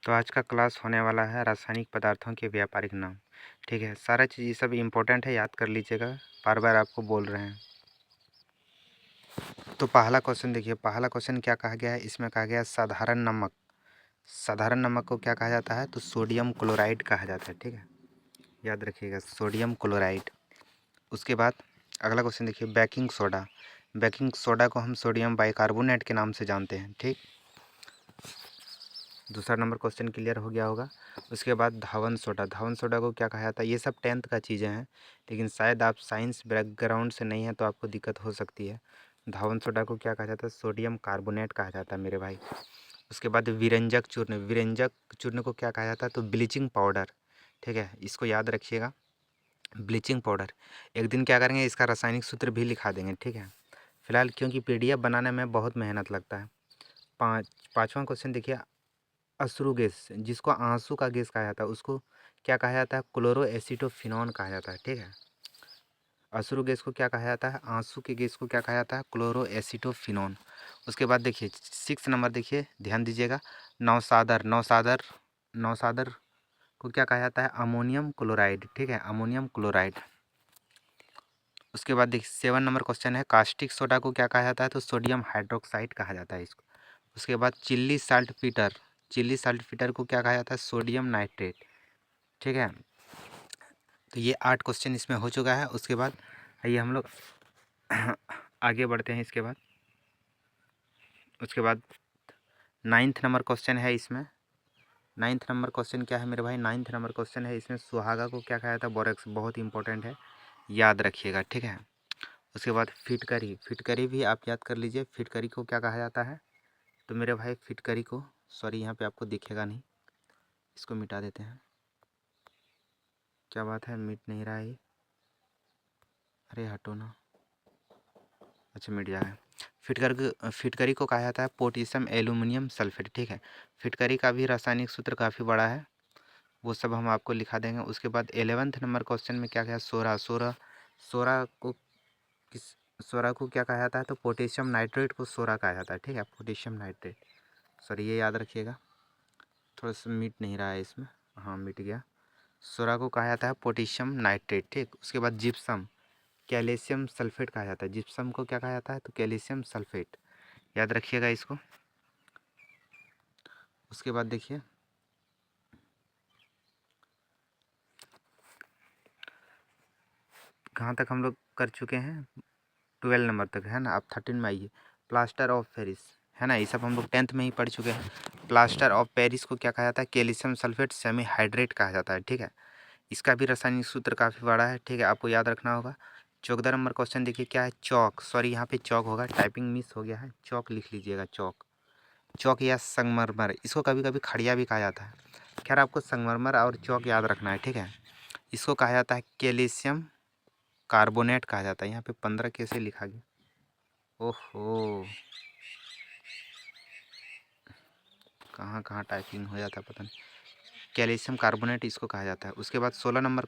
तो आज का क्लास होने वाला है रासायनिक पदार्थों के व्यापारिक नाम। ठीक है, सारा चीज़ ये सब इम्पोर्टेंट है, याद कर लीजिएगा, बार बार आपको बोल रहे हैं। तो पहला क्वेश्चन देखिए, पहला क्वेश्चन क्या कहा गया है, इसमें कहा गया है साधारण नमक। साधारण नमक को क्या कहा जाता है, तो सोडियम क्लोराइड कहा जाता है। ठीक है, याद रखिएगा, सोडियम क्लोराइड। उसके बाद अगला क्वेश्चन देखिए, बेकिंग सोडा। बेकिंग सोडा को हम सोडियम बाइकार्बोनेट के नाम से जानते हैं। ठीक, दूसरा नंबर क्वेश्चन क्लियर हो गया होगा। उसके बाद धावन सोडा। धावन सोडा को क्या कहा जाता है, ये सब 10th का चीज़ें हैं, लेकिन शायद आप साइंस बैकग्राउंड से नहीं हैं तो आपको दिक्कत हो सकती है। धावन सोडा को क्या कहा जाता है, सोडियम कार्बोनेट कहा जाता है मेरे भाई। उसके बाद विरंजक चूर्ण। विरंजक चूर्ण को क्या कहा जाता है, तो ब्लीचिंग पाउडर। ठीक है, इसको याद रखिएगा, ब्लीचिंग पाउडर। एक दिन क्या करेंगे, इसका रासायनिक सूत्र भी लिखा देंगे। ठीक है, फिलहाल क्योंकि PDF बनाने में बहुत मेहनत लगता है। पाँचवां क्वेश्चन देखिए, अश्रु गैस, जिसको आंसू का गैस कहा जाता है, उसको क्या कहा जाता है, क्लोरो एसिटोफिनॉन कहा जाता है। ठीक है, अश्रु गैस को क्या कहा जाता है, आंसू के गैस को क्या कहा जाता है, क्लोरो एसिटोफिनॉन। उसके बाद देखिए 6 नंबर, देखिए ध्यान दीजिएगा, नौसादर। नौसादर, नौसादर को क्या कहा जाता है, अमोनियम क्लोराइड। ठीक है, अमोनियम क्लोराइड। उसके बाद देखिए 7 नंबर क्वेश्चन है, कास्टिक सोडा को क्या कहा जाता है, तो सोडियम हाइड्रोक्साइड कहा जाता है इसको। उसके बाद chilli salt Peter. Chilli salt Peter को क्या कहा जाता है, सोडियम नाइट्रेट। ठीक है, तो ये 8 क्वेश्चन इसमें हो चुका है। उसके बाद आइए हम लोग आगे बढ़ते हैं। उसके बाद 9th नंबर क्वेश्चन है इसमें। 9th नंबर क्वेश्चन क्या है मेरे भाई, 9th नंबर क्वेश्चन है इसमें, सुहागा को क्या कहा जाता है, बोरेक्स। बहुत इंपॉर्टेंट है, याद रखिएगा। ठीक है, उसके बाद फिटकरी। फिटकरी भी आप याद कर लीजिए, फिटकरी को क्या कहा जाता है, तो मेरे भाई फिटकरी को, सॉरी यहाँ पे आपको दिखेगा नहीं, इसको मिटा देते हैं। क्या बात है, मिट नहीं रहा है ये, अरे हटो ना। अच्छा, मिट जाएगा। फिटकरी को कहा जाता है पोटेशियम एल्यूमिनियम सल्फेट। ठीक है, फिटकरी का भी रासायनिक सूत्र काफ़ी बड़ा है, वो सब हम आपको लिखा देंगे। उसके बाद 11th नंबर क्वेश्चन में क्या क्या, सोरा। सोरा, सोरा को किस, सोरा को क्या कहा जाता है, तो पोटेशियम नाइट्रेट को सोरा कहा जाता है। ठीक है, पोटेशियम नाइट्रेट, सॉरी ये याद रखिएगा, थोड़ा सा मिट नहीं रहा है इसमें, हाँ मिट गया। सोरा को कहा जाता है पोटेशियम नाइट्रेट। ठीक, उसके बाद जिप्सम, कैल्शियम सल्फेट कहा जाता है। जिप्सम को क्या कहा जाता है, तो कैल्शियम सल्फेट, याद रखिएगा इसको। उसके बाद देखिए कहाँ तक हम लोग कर चुके हैं, 12 नंबर तक है ना। अब 13 में आइए, प्लास्टर ऑफ पेरिस, है ना, ये सब हम लोग 10th में ही पढ़ चुके हैं। प्लास्टर ऑफ पेरिस को क्या कहा जाता है, कैल्शियम सल्फेट सेमी हाइड्रेट कहा जाता है। ठीक है, इसका भी रासायनिक सूत्र काफ़ी बड़ा है। ठीक है, आपको याद रखना होगा। 14 नंबर क्वेश्चन देखिए क्या है, चौक। सॉरी यहाँ पे चौक होगा, टाइपिंग मिस हो गया है, चौक लिख लीजिएगा, चौक। चौक या संगमरमर, इसको कभी कभी खड़िया भी कहा जाता है। खैर आपको संगमरमर और चौक याद रखना है। ठीक है, इसको कहा जाता है कैल्शियम कार्बोनेट कहा जाता है। यहाँ पे 15 कैसे लिखा गया, ओहो, कहाँ कहाँ टाइपिंग हो जाता है पता नहीं। कैल्शियम कार्बोनेट इसको कहा जाता है। उसके बाद 16 नंबर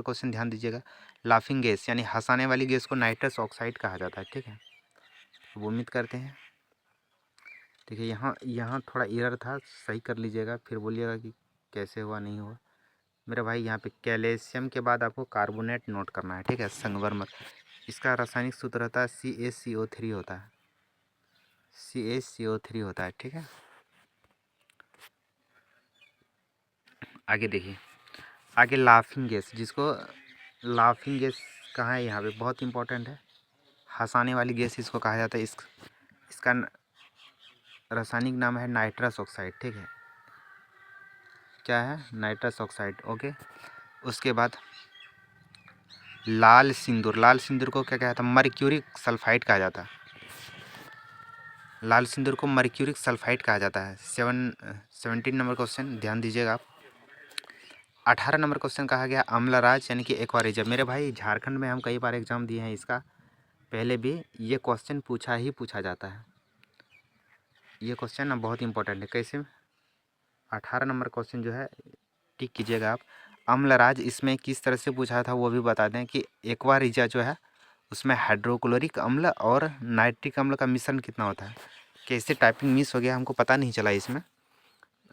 क्वेश्चन ध्यान दीजिएगा, लाफिंग गैस यानी हंसाने वाली गैस को नाइट्रस ऑक्साइड कहा जाता है। ठीक है, अब उम्मीद करते हैं, देखिए यहाँ यहाँ थोड़ा एरर था, सही कर लीजिएगा, फिर बोलिएगा कि कैसे हुआ नहीं हुआ। मेरे भाई यहाँ पे कैल्शियम के बाद आपको कार्बोनेट नोट करना है। ठीक है, संगमरमर, इसका रासायनिक सूत्र होता है CaCO3 होता है, CaCO3 होता है। ठीक है, आगे देखिए, आगे लाफिंग गैस, जिसको लाफिंग गैस कहाँ है, यहाँ पे बहुत इंपॉर्टेंट है, हंसाने वाली गैस इसको कहा जाता है। इसका रासायनिक नाम है नाइट्रस ऑक्साइड। ठीक है, क्या है, नाइट्रस ऑक्साइड। ओके, उसके बाद लाल सिंदूर। लाल सिंदूर को क्या कहता है, मर्क्यूरिक सल्फाइड कहा जाता है। लाल सिंदूर को मर्क्यूरिक सल्फाइड कहा जाता है। 17 नंबर क्वेश्चन ध्यान दीजिएगा आप। 18 नंबर क्वेश्चन कहा गया अम्लराज यानी कि एक्वारिजम। मेरे भाई झारखंड में हम कई बार एग्जाम दिए हैं इसका, पहले भी ये क्वेश्चन पूछा जाता है। ये क्वेश्चन ना बहुत इंपॉर्टेंट है। कैसे, 18 नंबर क्वेश्चन जो है टिक कीजिएगा आप। अम्लराज इसमें किस तरह से पूछा था वो भी बता दें कि एक्वारिजा जो है उसमें हाइड्रोक्लोरिक अम्ल और नाइट्रिक अम्ल का मिश्रण कितना होता है। कैसे टाइपिंग मिस हो गया हमको पता नहीं चला इसमें,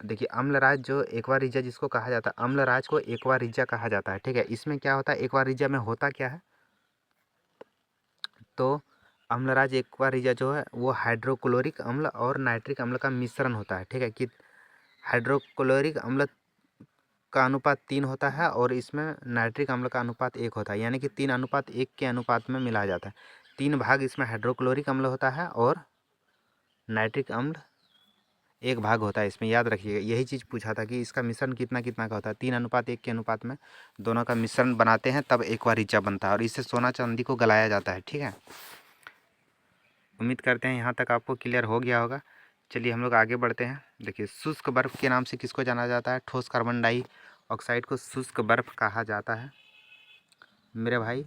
देखिए अम्लराज जो एक्वारिजा जिसको कहा जाता है, अम्लराज को एक्वारिजा कहा जाता है, ठीक है। इसमें क्या होता है, एक्वारिजा में होता क्या है, तो अम्लराज एक्वारिजा जो है वो हाइड्रोक्लोरिक अम्ल और नाइट्रिक अम्ल का मिश्रण होता है, ठीक है। कि हाइड्रोक्लोरिक अम्ल का अनुपात 3 होता है और इसमें नाइट्रिक अम्ल का अनुपात 1 होता है, यानी कि 3:1 के अनुपात में मिलाया जाता है। 3 भाग इसमें हाइड्रोक्लोरिक अम्ल होता है और नाइट्रिक अम्ल 1 भाग होता है इसमें, याद रखिएगा। यही चीज़ पूछा था कि इसका मिश्रण कितना कितना का होता है, 3:1 के अनुपात में दोनों का मिश्रण बनाते हैं तब एक्वारिजा बनता है और इससे सोना चांदी को गलाया जाता है, ठीक है। उम्मीद करते हैं यहाँ तक आपको क्लियर हो गया होगा। चलिए हम लोग आगे बढ़ते हैं। देखिए शुष्क बर्फ़ के नाम से किसको जाना जाता है, ठोस कार्बन डाइऑक्साइड को शुष्क बर्फ़ कहा जाता है मेरे भाई।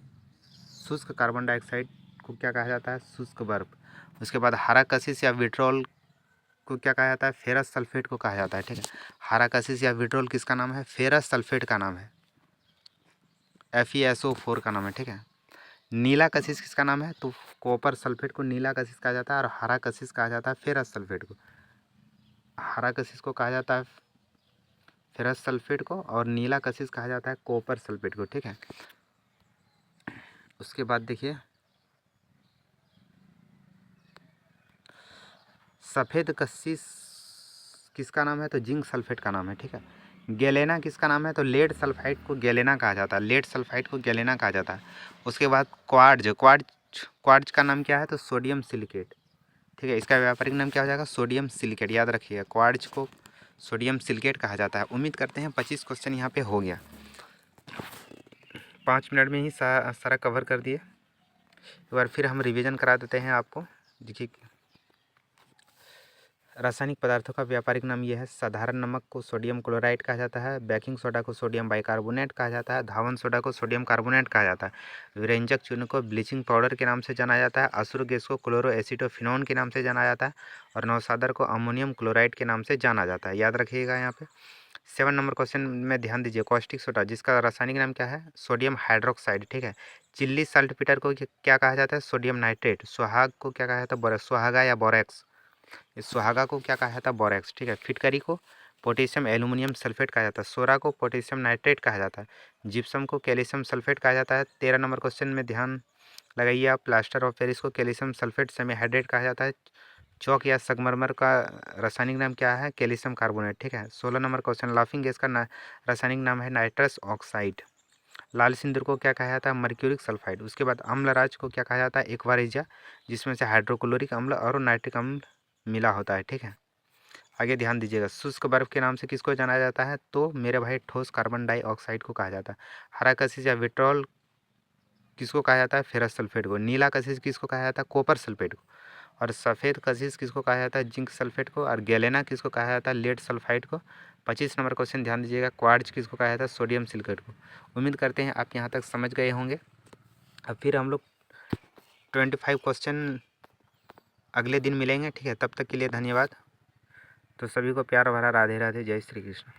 शुष्क कार्बन डाइऑक्साइड को क्या कहा जाता है, शुष्क बर्फ़। उसके बाद हरा कशिश या विट्रोल को क्या कहा जाता है, फेरस सल्फेट को कहा जाता है, ठीक है। हरा कशिश या विट्रोल किसका नाम है, फेरस सल्फेट का नाम है, FeSO4 का नाम है, ठीक है। नीला कशिश किसका नाम है, तो कॉपर सल्फेट को नीला कशिश कहा जाता है और हरा कशिश कहा जाता है फेरस सल्फेट को। हरा कशिश को कहा जाता है फेरस सल्फेट को और नीला कशिश कहा जाता है कॉपर सल्फेट को, ठीक है। उसके बाद देखिए सफ़ेद कशिश किसका नाम है, तो जिंक सल्फेट का नाम है, ठीक है। गैलेना किसका नाम है, तो लेड सल्फाइड को गैलेना कहा जाता है, लेड सल्फाइड को गैलेना कहा जाता है। उसके बाद क्वार्ट्ज क्वार्ट्ज क्वार्ट्ज का नाम क्या है, तो सोडियम सिलिकेट, ठीक है। इसका व्यापारिक नाम क्या हो जाएगा, सोडियम सिलिकेट, याद रखिएगा। क्वार्ट्ज को सोडियम सिलिकेट कहा जाता है। उम्मीद करते हैं 25 क्वेश्चन यहाँ पे हो गया, 5 मिनट में ही सारा कवर कर दिए। एक बार फिर हम रिवीजन करा देते हैं आपको। देखिए रासायनिक पदार्थों का व्यापारिक नाम यह है, साधारण नमक को सोडियम क्लोराइड कहा जाता है, बेकिंग सोडा को सोडियम बाइकार्बोनेट कहा जाता है, धावन सोडा को सोडियम कार्बोनेट कहा जाता है, विरंजक चूर्ण को ब्लीचिंग पाउडर के नाम से जाना जाता है, असुर गैस को क्लोरो एसिटोफिनोन के नाम से जाना जाता है और नौसादर को अमोनियम क्लोराइड के नाम से जाना जाता है, याद रखिएगा। यहाँ पे 7 नंबर क्वेश्चन में ध्यान दीजिए, कॉस्टिक सोडा जिसका रासायनिक नाम क्या है, सोडियम हाइड्रोक्साइड, ठीक है। चिल्ली सल्टपीटर को क्या कहा जाता है, सोडियम नाइट्रेट। सुहाग को क्या कहा जाता है, सुहागा या बोरेक्स। इस सुहागा को क्या कहा जाता है, बोरेक्स, ठीक है। फिटकरी को पोटेशियम एल्यूमिनियम सल्फेट कहा जाता है, सोरा को पोटेशियम नाइट्रेट कहा जाता है, जिप्सम को कैल्शियम सल्फेट कहा जाता है। 13 नंबर क्वेश्चन में ध्यान लगाइए आप, प्लास्टर ऑफ पेरिस को कैल्शियम सल्फेट सेमीहाइड्रेट कहा जाता है। चौक या संगमरमर का रासायनिक नाम क्या है, कैल्शियम कार्बोनेट, ठीक है। 16 नंबर क्वेश्चन, लाफिंग गैस का रासायनिक नाम है नाइट्रस ऑक्साइड। लाल सिंदूर को क्या कहा जाता है, मर्क्यूरिक सल्फाइड। उसके बाद अम्लराज को क्या कहा जाता है, एक्वारिजा, जिसमें से हाइड्रोक्लोरिक अम्ल और नाइट्रिक अम्ल मिला होता है, ठीक है। आगे ध्यान दीजिएगा, शुष्क बर्फ के नाम से किसको जाना जाता है, तो मेरे भाई ठोस कार्बन डाइऑक्साइड को कहा जाता है। हरा कशिश या विट्रोल किसको कहा जाता है, फेरस सल्फेट को। नीला कशिश किसको कहा जाता है, कॉपर सल्फेट को। और सफ़ेद कशिश किसको कहा जाता है, जिंक सल्फेट को। और गैलेना किसको कहा जाता है, लेड सल्फाइड को। 25 नंबर क्वेश्चन ध्यान दीजिएगा, क्वार्ट्ज किसको कहा जाता है, सोडियम सिलिकेट को। उम्मीद करते हैं आप यहाँ तक समझ गए होंगे। अब फिर हम लोग 25 क्वेश्चन अगले दिन मिलेंगे, ठीक है। तब तक के लिए धन्यवाद। तो सभी को प्यार भरा राधे राधे, जय श्री कृष्ण।